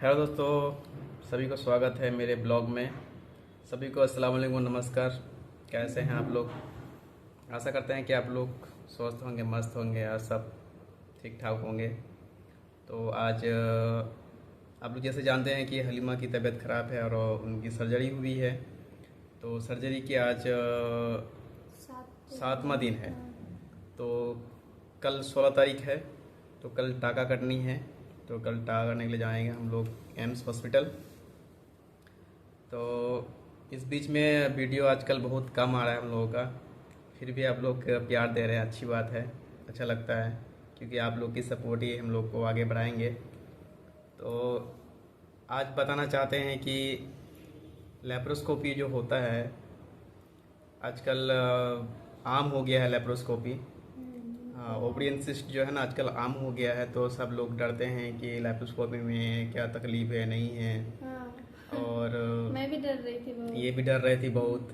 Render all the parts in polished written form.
Hello दोस्तों, सभी को स्वागत है मेरे ब्लॉग में। सभी को अस्सलाम वालेकुम, नमस्कार। कैसे हैं आप लोग? आशा करते हैं कि आप लोग स्वस्थ होंगे, मस्त होंगे और सब ठीक ठाक होंगे। तो आज आप लोग जैसे जानते हैं कि हलीमा की तबीयत ख़राब है और उनकी सर्जरी हुई है। तो सर्जरी की आज 7वां दिन है। तो कल 16 तारीख है, तो कल टाका कटनी है। तो कल टाका करने के लिए जाएंगे हम लोग एम्स हॉस्पिटल। तो इस बीच में वीडियो आजकल बहुत कम आ रहा है हम लोगों का, फिर भी आप लोग प्यार दे रहे हैं, अच्छी बात है, अच्छा लगता है, क्योंकि आप लोग की सपोर्ट ही हम लोग को आगे बढ़ाएंगे। तो आज बताना चाहते हैं कि लेप्रोस्कोपी जो होता है आजकल आम हो गया है। लेप्रोस्कोपी ओवरियन सिस्ट जो है ना आजकल आम हो गया है। तो सब लोग डरते हैं कि लेप्रोस्कोपी में क्या तकलीफ है, नहीं है। और मैं भी डर रही थी बहुत। ये भी डर रही थी बहुत।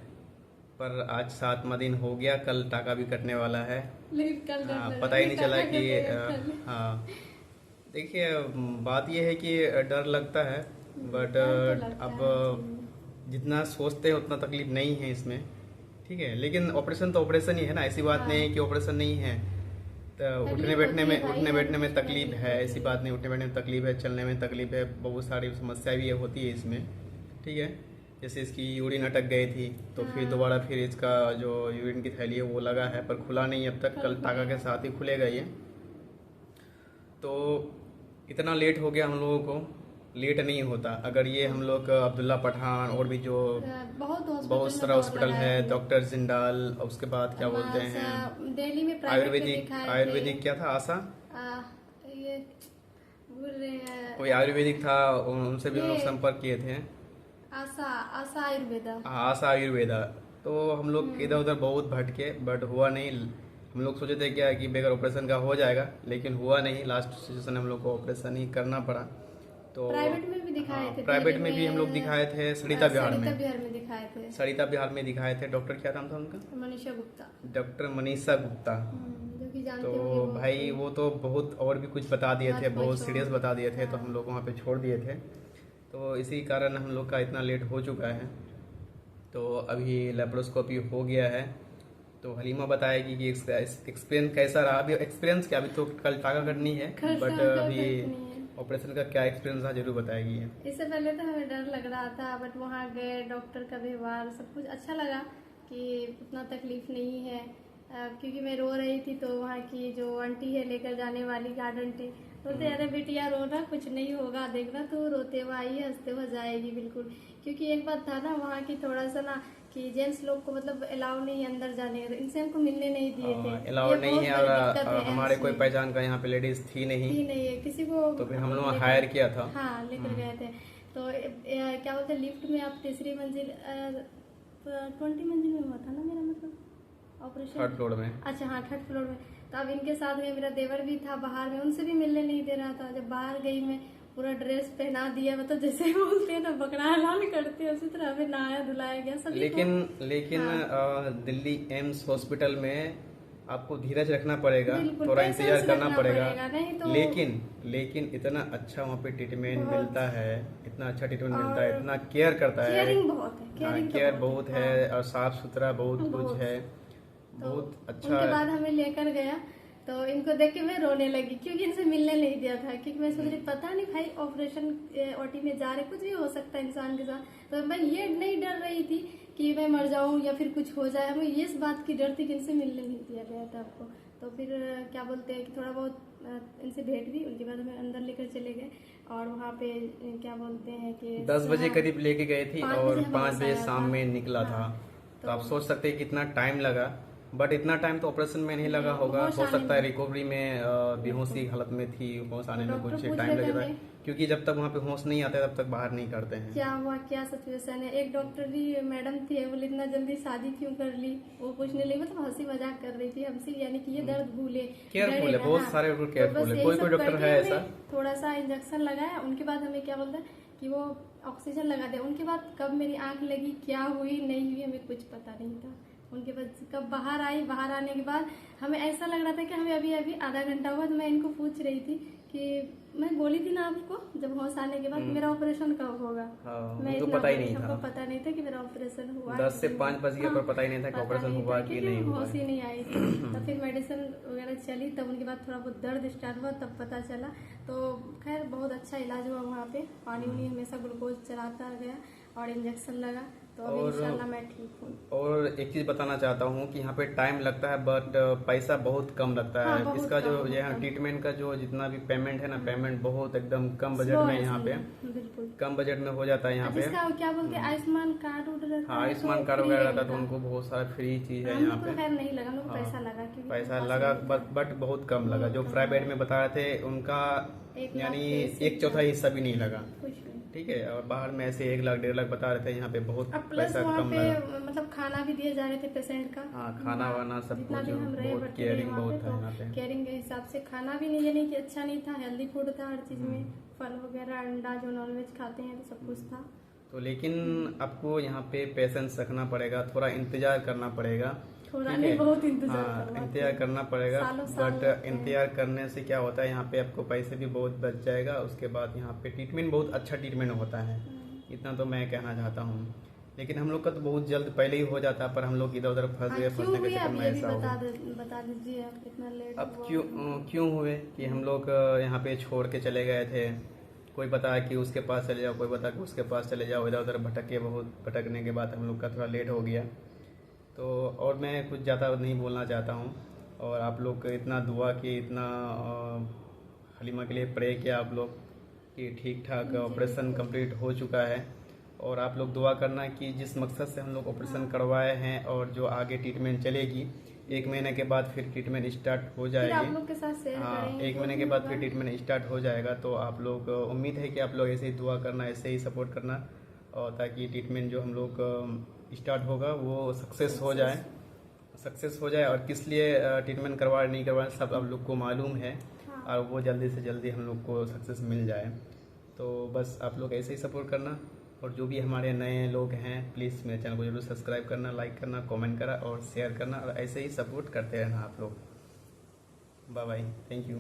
पर आज 7वां दिन हो गया, कल टाका भी कटने वाला है। लेकिन कल डर लगा पता ही नहीं चला टाका कि कटेगा कल। हाँ। देखिए, बात यह है कि डर लगता है, बट डर तो लगता अब है जी। जितना सोचते हैं उतना तकलीफ नहीं है इसमें, ठीक है। लेकिन ऑपरेशन तो ऑपरेशन ही है ना, ऐसी बात नहीं है कि ऑपरेशन नहीं है। तो उठने बैठने में तकलीफ है, ऐसी बात नहीं। उठने बैठने में तकलीफ है, चलने में तकलीफ है, बहुत सारी समस्या भी होती है इसमें, ठीक है। जैसे इसकी यूरिन अटक गई थी, तो फिर दोबारा फिर इसका जो यूरिन की थैली है वो लगा है, पर खुला नहीं अब तक। कल टाका के साथ ही खुलेगा ये। तो इतना लेट हो गया हम लोगों को, लेट नहीं होता अगर ये हम लोग अब्दुल्ला पठान और भी जो बहुत सारा हॉस्पिटल है, डॉक्टर जिंदाल, उसके बाद क्या बोलते हैं दिल्ली में प्राइवेट में दिखाए थे। आयुर्वेदिक क्या था, आशा, ये भूल रहे हैं। कोई आयुर्वेदिक था, उनसे भी हम लोग संपर्क किए थे। आशा आशा आयुर्वेदा। आशा आयुर्वेदा। तो हम लोग इधर उधर बहुत भटके, बट हुआ नहीं। हम लोग सोचे थे क्या कि बगैर ऑपरेशन का हो जाएगा, लेकिन हुआ नहीं। लास्ट सिचुएशन हम लोग को ऑपरेशन ही करना पड़ा। तो प्राइवेट में भी दिखाए थे, प्राइवेट में भी हम लोग दिखाए थे, सरिता बिहार में दिखाए थे। सरिता बिहार में दिखाए थे। डॉक्टर क्या नाम था उनका? मनीषा गुप्ता। डॉक्टर मनीषा गुप्ता। जो कि जानते तो होंगे भाई वो तो बहुत और भी कुछ बता दिए थे, बहुत सीरियस बता दिए थे। तो हम लोग वहाँ पे छोड़ दिए थे। तो इसी कारण हम लोग का इतना लेट हो चुका है। तो अभी लेप्रोस्कोपी हो गया है। तो हलीमा बताएगी कि एक्सपीरियंस कैसा रहा। अभी एक्सपीरियंस क्या, अभी तो कल टाका करनी है, बट अभी ऑपरेशन का क्या एक्सपीरियंस था जरूर बताएगी ये। इससे पहले तो हमें डर लग रहा था, बट वहाँ गए, डॉक्टर का व्यवहार सब कुछ अच्छा लगा कि उतना तकलीफ नहीं है। क्योंकि मैं रो रही थी, तो वहाँ की जो आंटी है लेकर जाने वाली, गार्ड आंटी, बोलते अरे बेटिया रोना कुछ नहीं होगा, देखना तो रोते हुए आई, हंसते हुए जाएगी बिल्कुल। क्योंकि एक बात था ना वहाँ की, थोड़ा सा ना कि जेंट्स लोग को मतलब अलाउ नहीं अंदर जाने का, इनसे हमको मिलने नहीं दिए थे। अलाउ नहीं है, और हमारे कोई पहचान का यहाँ पे लेडीज थी नहीं है किसी को। तो फिर हम लोग हायर किया था। हाँ, लेकर गए थे। तो क्या बोलते लिफ्ट में आप तीसरी मंजिल 20 मंजिल में हुआ था ना मेरा, मतलब ऑपरेशन 3rd फ्लोर में। अच्छा हाँ, 3rd फ्लोर में। तो अब इनके साथ में मेरा देवर भी था बाहर में, उनसे भी मिलने नहीं दे रहा था। जब बाहर गई मैं, पूरा ड्रेस पहना दिया, मतलब जैसे बोलते हैं ना बकरा लाल करते हैं, उसी तरह हमें नहाया धुलाया गया सभी। लेकिन दिल्ली एम्स हॉस्पिटल में आपको धीरज रखना पड़ेगा, थोड़ा इंतजार करना पड़ेगा। तो लेकिन इतना अच्छा वहाँ पे ट्रीटमेंट मिलता है, इतना अच्छा ट्रीटमेंट मिलता है, इतना केयर करता है, केयर बहुत है, और साफ सुथरा बहुत कुछ है, बहुत अच्छा। उनके बाद हमें लेकर गया, तो इनको देख के मैं रोने लगी, क्योंकि इनसे मिलने नहीं दिया था। क्योंकि मैं सोच रही पता नहीं भाई ऑपरेशन ओटी में जा रहे, कुछ भी हो सकता है इंसान के साथ। तो मैं ये नहीं डर रही थी कि मैं मर जाऊं या फिर कुछ हो जाए, हमें ये इस बात की डर थी कि इनसे मिलने नहीं दिया गया था आपको। तो फिर क्या बोलते हैं कि थोड़ा बहुत इनसे भेंट हुई, उनके बाद हमें अंदर लेकर चले गए। और वहाँ पे क्या बोलते हैं कि 10 बजे करीब लेके गए थे और 5 बजे शाम में निकला था। तो आप सोच सकते हैं कितना टाइम लगा, बट इतना टाइम तो ऑपरेशन में नहीं लगा होगा। हो सकता है रिकवरी में बेहोशी हालत में थी, होश आने में कुछ टाइम लगेगा, क्योंकि जब तक वहाँ पे होश नहीं आता तब तक बाहर नहीं करते हैं। क्या हुआ, क्या सिचुएशन है। एक डॉक्टर भी मैडम थी, बोले इतना जल्दी शादी क्यों कर ली, वो पूछने लगी, मतलब हंसी मजाक कर रही थी हमसे, यानी कि ये दर्द भूले, केयरफुल है, बहुत सारे केयरफुल है। कोई डॉक्टर है ऐसा। थोड़ा सा इंजेक्शन लगाया, उनके बाद हमें क्या बोलते हैं कि वो ऑक्सीजन लगा दिया। उनके बाद कब मेरी आंख लगी, क्या हुई नहीं हुई, हमें कुछ पता नहीं था। उनके बाद कब बाहर आई, बाहर आने के बाद हमें ऐसा लग रहा था कि हमें अभी अभी आधा घंटा हुआ। तो मैं इनको पूछ रही थी कि मैं बोली थी ना आपको जब होश आने के बाद मेरा ऑपरेशन कब होगा। हाँ, मैं तो इतना पता ही नहीं हमको था। पता नहीं था कि मेरा ऑपरेशन हुआ 10 से 5 बज गया पर पता ही नहीं था कि पता ऑपरेशन नहीं हुआ था, कि क्योंकि नहीं हुआ होश ही है। नहीं आई थी। तो फिर मेडिसिन वगैरह चली, तब उनके बाद थोड़ा बहुत दर्द स्टार्ट हुआ, तब पता चला। तो खैर बहुत अच्छा इलाज हुआ वहाँ पे, पानी उनी हमेशा ग्लूकोज चलाता गया और इंजेक्शन लगा, तो अभी इंशाल्लाह मैं ठीक हूँ। और एक चीज बताना चाहता हूँ कि यहाँ पे टाइम लगता है बट पैसा बहुत कम लगता है। हाँ, बहुत इसका जो कम, यहाँ कम। ट्रीटमेंट का जो जितना भी पेमेंट है ना, पेमेंट बहुत एकदम कम बजट स्लो में है यहाँ पे, बिल्कुल। कम बजट में हो जाता है यहाँ पे। जिसका क्या बोलते हैं आयुष्मान कार्ड उड़ रहता हाँ, है, आयुष्मान तो कार्ड free वगैरह है रहता है तो इनका। उनको बहुत सारा फ्री चीज है हम यहाँ लोग पे। को खैर नहीं लगा, हम लोग को हाँ, पैसा लगा, क्योंकि पैसा पास लगा नहीं था। बट बहुत कम लगा। जो बहुत कम प्राइवेट लगा। में बता रहे थे उनका 1 लाख यानी से 1/4 हिस्सा भी नहीं लगा। कुछ नहीं। ठीक है, और बाहर में ऐसे 1 लाख 1.5 लाख बता रहे थे, यहाँ पे बहुत अब प्लस पैसा वहाँ कम पे लगा। मतलब खाना भी दिए जा रहे थे पेशेंट का। हाँ, खाना वाना सब जितना कुछ भी हम रहे बहुत बैठे रहे केयरिंग वहाँ बहुत पे, था यहाँ पे। तो केयरिंग के हिसाब से खाना भी नहीं, ये नहीं कि अच्छा नहीं था, हेल्दी फूड था हर चीज में, फल वगैरह, अंडा जो नॉनवेज खाते हैं तो सब कुछ था। तो लेकिन आपको यहाँ पे पेशेंस रखना पड़ेगा, थोड़ा इंतजार करना पड़ेगा। थोड़ा ठीक नहीं, है? बहुत इंतजार हाँ, करना इंतजार करना पड़ेगा। सालों साल बट लगते हैं। इंतजार करने से क्या होता है, यहाँ पे आपको पैसे भी बहुत बच जाएगा। उसके बाद यहाँ पे ट्रीटमेंट बहुत अच्छा ट्रीटमेंट होता है, इतना तो मैं कहना चाहता हूँ। लेकिन हम लोग का तो बहुत जल्द पहले ही हो जाता, पर हम लोग इधर उधर फंस गए, क्यों फंसने के हुई चक्कर आप में ये भी ऐसा हो गया। बता दीजिए, आप इतना लेट अब हुआ। क्यों हुए कि हम लोग यहाँ पे छोड़ के चले गए थे। कोई बता कि उसके पास चले जाओ, कोई बता कि उसके पास चले जाओ, इधर उधर भटकने के बाद हम लोग का थोड़ा लेट हो गया। तो और मैं कुछ ज़्यादा नहीं बोलना चाहता हूँ। और आप लोग इतना दुआ की, इतना हलीमा के लिए प्रे किया आप लोग कि ठीक ठाक ऑपरेशन कंप्लीट हो चुका है। और आप लोग दुआ करना कि जिस मकसद से हम लोग ऑपरेशन करवाए हैं और जो आगे ट्रीटमेंट चलेगी, 1 महीने के बाद फिर ट्रीटमेंट स्टार्ट हो फिर आप जाएगी। लोग के साथ शेयर हाँ, करेंगे 1 जो महीने भी के बाद होगा। फिर ट्रीटमेंट स्टार्ट हो जाएगा। तो आप लोग उम्मीद है कि आप लोग ऐसे ही दुआ करना, ऐसे ही सपोर्ट करना, और ताकि ट्रीटमेंट जो हम लोग स्टार्ट होगा वो सक्सेस हो जाए। और किस लिए ट्रीटमेंट करवा नहीं करवा सब आप लोग को मालूम है, हाँ। और वो जल्दी से जल्दी हम लोग को सक्सेस मिल जाए। तो बस आप लोग ऐसे ही सपोर्ट करना। और जो भी हमारे नए लोग हैं, प्लीज़ मेरे चैनल को जरूर सब्सक्राइब करना, लाइक करना, कमेंट करना और शेयर करना, और ऐसे ही सपोर्ट करते रहना आप लोग। Bye bye, thank you.